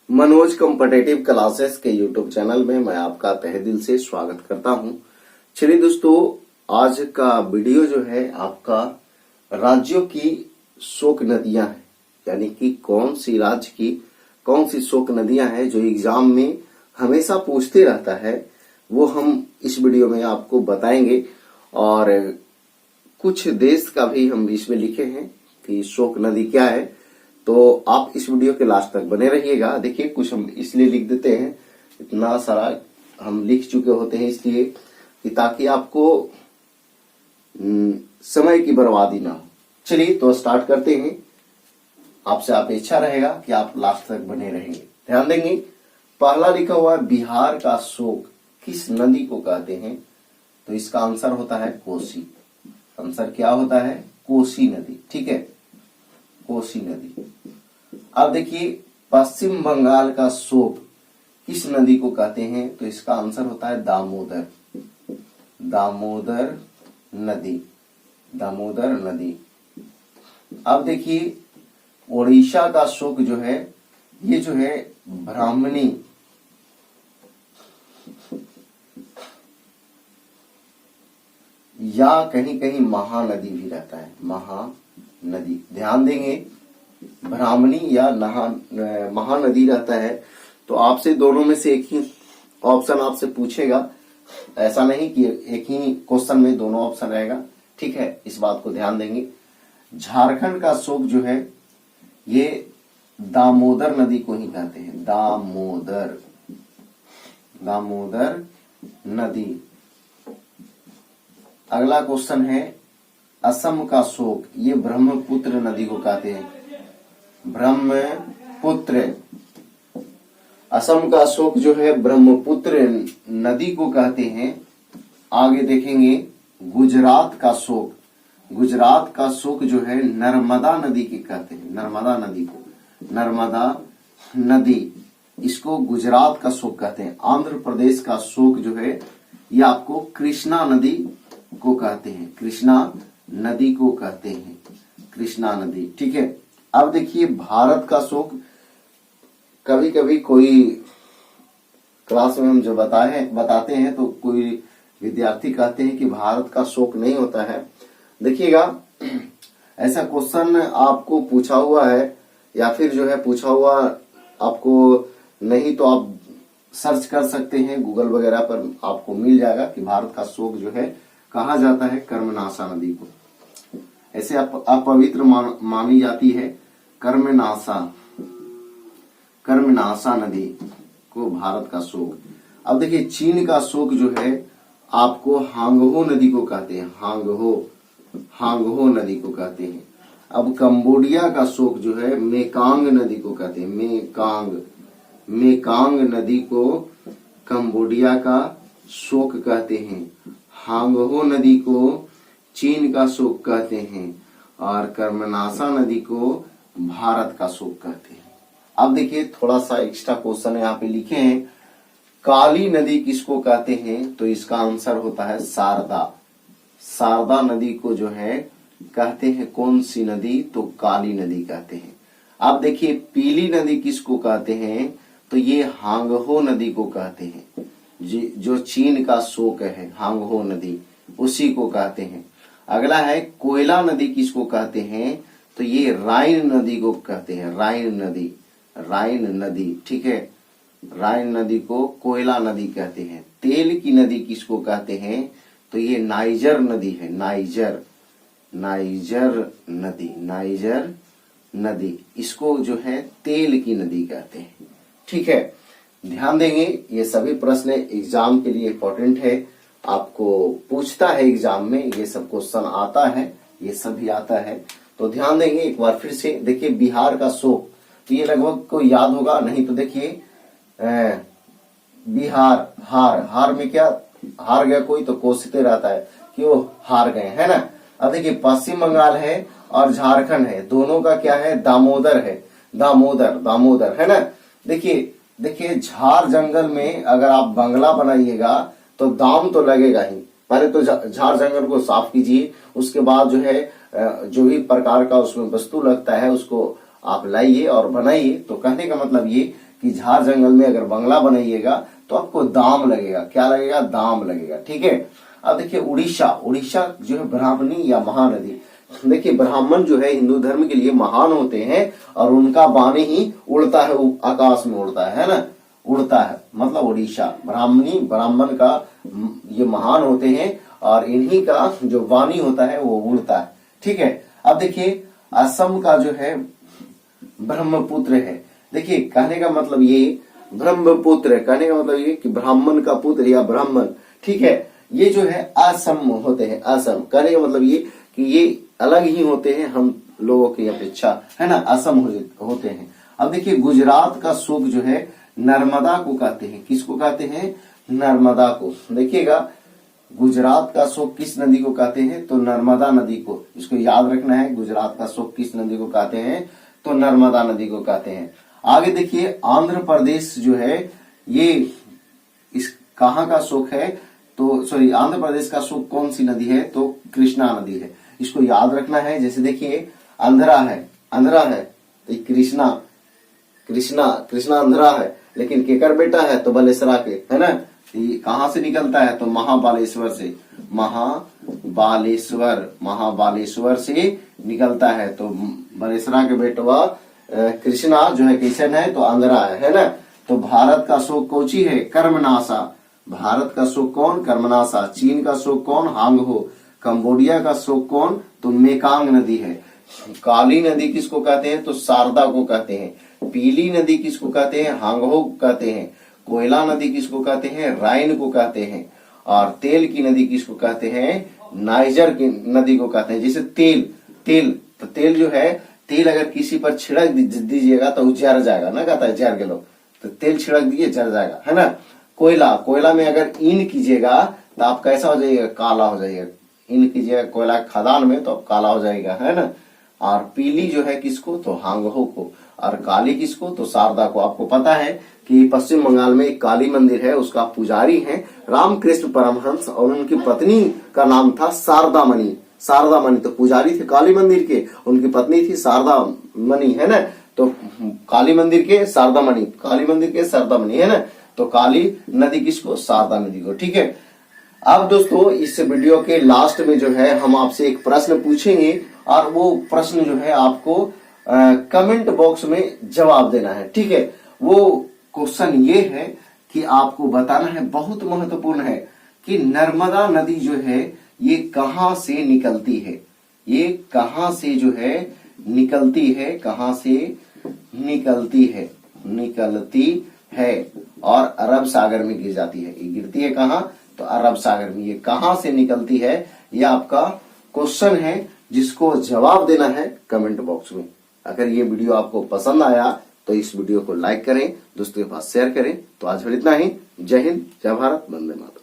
Manoj competitive classes के YouTube channel में मैं आपका तहे दिल से स्वागत करता हूं। चलिए दोस्तों, आज का वीडियो जो है आपका राज्यों की शोक नदियां हैं, यानी कि कौन सी राज्य की कौन सी शोक नदियां हैं जो एग्जाम में हमेशा पूछते रहता है, वो हम इस वीडियो में आपको बताएंगे। और कुछ देश का भी हम इसमें लिखे हैं कि शोक नदी क्या है, तो आप इस वीडियो के लास्ट तक बने रहिएगा। देखिए, कुछ हम इसलिए लिख देते हैं, इतना सारा हम लिख चुके होते हैं इसलिए कि ताकि आपको समय की बर्बादी ना हो। चलिए तो स्टार्ट करते हैं। आपसे अपेक्षा रहेगा कि आप लास्ट तक बने रहेंगे, ध्यान देंगे। पहला लिखा हुआ है, बिहार का शोक किस नदी को कहते हैं? तो इसका आंसर होता है कोसी। आंसर क्या होता है? कोसी नदी। ठीक है, कोसी नदी। अब देखिए, पश्चिम बंगाल का शोक किस नदी को कहते हैं? तो इसका आंसर होता है दामोदर। दामोदर नदी। दामोदर नदी। अब देखिए, ओडिशा का शोक जो है, ये जो है ब्राह्मणी। या कहीं कहीं महानदी भी रहता है, महानदी। ध्यान देंगे, ब्राह्मणी या महानदी रहता है। तो आपसे दोनों में से एक ही ऑप्शन आपसे पूछेगा, ऐसा नहीं कि एक ही क्वेश्चन में दोनों ऑप्शन रहेगा। ठीक है, इस बात को ध्यान देंगे। झारखंड का शोक जो है, ये दामोदर नदी को ही कहते हैं। दामोदर, दामोदर नदी। अगला क्वेश्चन है, असम का शोक, ये ब्रह्मपुत्र नदी को कहते हैं। ब्रह्मपुत्र। असम का शोक जो है ब्रह्मपुत्र नदी को कहते हैं। आगे देखेंगे, गुजरात का शोक। गुजरात का शोक जो है नर्मदा नदी के कहते हैं। नर्मदा नदी को, नर्मदा नदी, इसको गुजरात का शोक कहते हैं। आंध्र प्रदेश का शोक जो है, ये आपको कृष्णा नदी को कहते हैं। कृष्णा नदी को कहते हैं, कृष्णा नदी। ठीक है। अब देखिए, भारत का शोक, कभी कभी कोई क्लास में हम जो बताते हैं तो कोई विद्यार्थी कहते हैं कि भारत का शोक नहीं होता है। देखिएगा, ऐसा क्वेश्चन आपको पूछा हुआ है या फिर जो है पूछा हुआ आपको नहीं, तो आप सर्च कर सकते हैं गूगल वगैरह पर, आपको मिल जाएगा कि भारत का शोक जो है कहा जाता है कर्मनाशा नदी को। ऐसे अपवित्र मानी जाती है कर्मनाशा, कर्मनाशा नदी को भारत का शोक। अब देखिए, चीन का शोक जो है आपको हांगहो नदी को कहते हैं। हांगहो, हांगहो नदी को कहते हैं। अब कंबोडिया का शोक जो है मेकांग नदी को कहते हैं। मेकांग, मेकांग नदी को कंबोडिया का शोक कहते हैं। हांगहो नदी को चीन का शोक कहते हैं और कर्मनाशा नदी को भारत का शोक कहते हैं। अब देखिए, थोड़ा सा एक्स्ट्रा क्वेश्चन यहाँ पे लिखे हैं, काली नदी किसको कहते हैं? तो इसका आंसर होता है शारदा। शारदा नदी को जो है कहते हैं कौन सी नदी? तो काली नदी कहते हैं। अब देखिए, पीली नदी किसको कहते हैं? तो ये हांगहो नदी को कहते हैं। जो चीन का शोक है, हांगहो नदी, उसी को कहते हैं। अगला है, कोयला नदी किसको कहते हैं? तो ये राइन नदी को कहते हैं। राइन नदी, राइन नदी। ठीक है, राइन नदी को कोयला नदी कहते हैं। तेल की नदी किसको कहते हैं? तो ये नाइजर नदी है। नाइजर, नाइजर नदी, नाइजर नदी, इसको जो है तेल की नदी कहते हैं। ठीक है, ध्यान देंगे, ये सभी प्रश्न एग्जाम के लिए इंपॉर्टेंट है, आपको पूछता है एग्जाम में, ये सब क्वेश्चन आता है, ये सभी आता है, तो ध्यान देंगे। एक बार फिर से देखिए, बिहार का शोक, तो ये लगभग को याद होगा, नहीं तो देखिए बिहार, हार, हार में क्या हार गया कोई तो कोसते रहता है कि वो हार गए, है ना। अब देखिए, पश्चिम बंगाल है और झारखंड है, दोनों का क्या है? दामोदर है। दामोदर, दामोदर, है ना। देखिए देखिए, झार जंगल में अगर आप बंगला बनाइएगा तो दाम तो लगेगा ही। पहले तो झार जंगल को साफ कीजिए, उसके बाद जो है जो भी प्रकार का उसमें वस्तु लगता है उसको आप लाइए और बनाइए। तो कहने का मतलब ये कि झाड़ जंगल में अगर बंगला बनाइएगा तो आपको दाम लगेगा। क्या लगेगा? दाम लगेगा। ठीक है। अब देखिए उड़ीसा, उड़ीसा जो है ब्राह्मणी या महानदी। देखिए ब्राह्मण जो है हिंदू धर्म के लिए महान होते हैं और उनका वाणी ही उड़ता है, आकाश में उड़ता है ना, उड़ता है। मतलब उड़ीसा ब्राह्मणी, ब्राह्मण का ये महान होते हैं और इन्हीं का जो वाणी होता है वो उड़ता है। ठीक है। अब देखिए असम का जो है ब्रह्मपुत्र है। देखिए कहने का मतलब ये ब्रह्मपुत्र, कहने का मतलब ये कि ब्राह्मण का पुत्र या ब्राह्मण। ठीक है। ये जो है असम होते हैं, असम कहने का मतलब ये कि ये अलग ही होते हैं हम लोगों की अपेक्षा, है ना, असम होते हैं। अब देखिए गुजरात का शोक जो है नर्मदा को कहते हैं। किसको कहते हैं? नर्मदा को। देखिएगा गुजरात का शोक किस नदी को कहते हैं? तो नर्मदा नदी को। इसको याद रखना है, गुजरात का शोक किस नदी को कहते हैं? तो नर्मदा नदी को कहते हैं। आगे देखिए आंध्र प्रदेश जो है ये इस कहाँ का शोक है? तो सॉरी, आंध्र प्रदेश का शोक कौन सी नदी है? तो कृष्णा नदी है। इसको याद रखना है। जैसे देखिए आंध्रा है, आंध्रा है तो कृष्णा, कृष्णा कृष्णा आंध्रा है, लेकिन केकर बेटा है? तो बलेसरा के, है ना। ये कहाँ से निकलता है? तो महाबालेश्वर से, महाबालेश्वर, महाबालेश्वर से निकलता है। तो बलेसरा के बेटवा कृष्णा जो है किशन है तो आंध्रा है ना। तो भारत का शोक कोची है? कर्मनाशा। भारत का शोक कौन? कर्मनाशा। चीन का शोक कौन? हांगहो। कंबोडिया का शोक कौन? तो मेकांग नदी है। काली नदी किसको कहते हैं? तो शारदा को कहते हैं। पीली नदी किसको कहते हैं? हांगहो को कहते हैं। कोयला नदी किसको कहते हैं? राइन को कहते हैं। और तेल की नदी किसको कहते हैं? नाइजर की नदी को कहते हैं। जैसे तेल, तेल तो तेल जो है, तेल अगर किसी पर छिड़क दीजिएगा तो जर जाएगा ना, कहता है जर गलो, तो तेल छिड़क दीजिए जर जाएगा, है ना। कोयला, कोयला में अगर ईन कीजिएगा तो आप कैसा हो जाइएगा? काला हो जाइएगा। ईन कीजिएगा कोयला खदान में तो आप काला हो जाएगा, है ना। और पीली जो है किसको? तो हांगहो को। और काली किसको? तो शारदा को। आपको पता है कि पश्चिम बंगाल में एक काली मंदिर है, उसका पुजारी है रामकृष्ण परमहंस और उनकी पत्नी का नाम था शारदा मणि। शारदा मणि तो पुजारी थे काली मंदिर के, उनकी पत्नी थी शारदा मणि, है ना। तो काली मंदिर के शारदा मणि, काली मंदिर के शारदा मणि, है ना। तो काली नदी किसको? शारदा नदी को। ठीक है। अब दोस्तों इस वीडियो के लास्ट में जो है हम आपसे एक प्रश्न पूछेंगे और वो प्रश्न जो है आपको कमेंट बॉक्स में जवाब देना है। ठीक है। वो क्वेश्चन ये है कि आपको बताना है, बहुत महत्वपूर्ण है, कि नर्मदा नदी जो है ये कहाँ से निकलती है? ये कहाँ से जो है निकलती है? कहाँ से निकलती है? निकलती है और अरब सागर में गिर जाती है। ये गिरती है कहाँ? तो अरब सागर में। ये कहाँ से निकलती है? ये आपका क्वेश्चन है जिसको जवाब देना है कमेंट बॉक्स में। अगर ये वीडियो आपको पसंद आया तो इस वीडियो को लाइक करें, दोस्तों के पास शेयर करें। तो आज फिर इतना ही। जय हिंद, जय भारत, वंदे मातरम।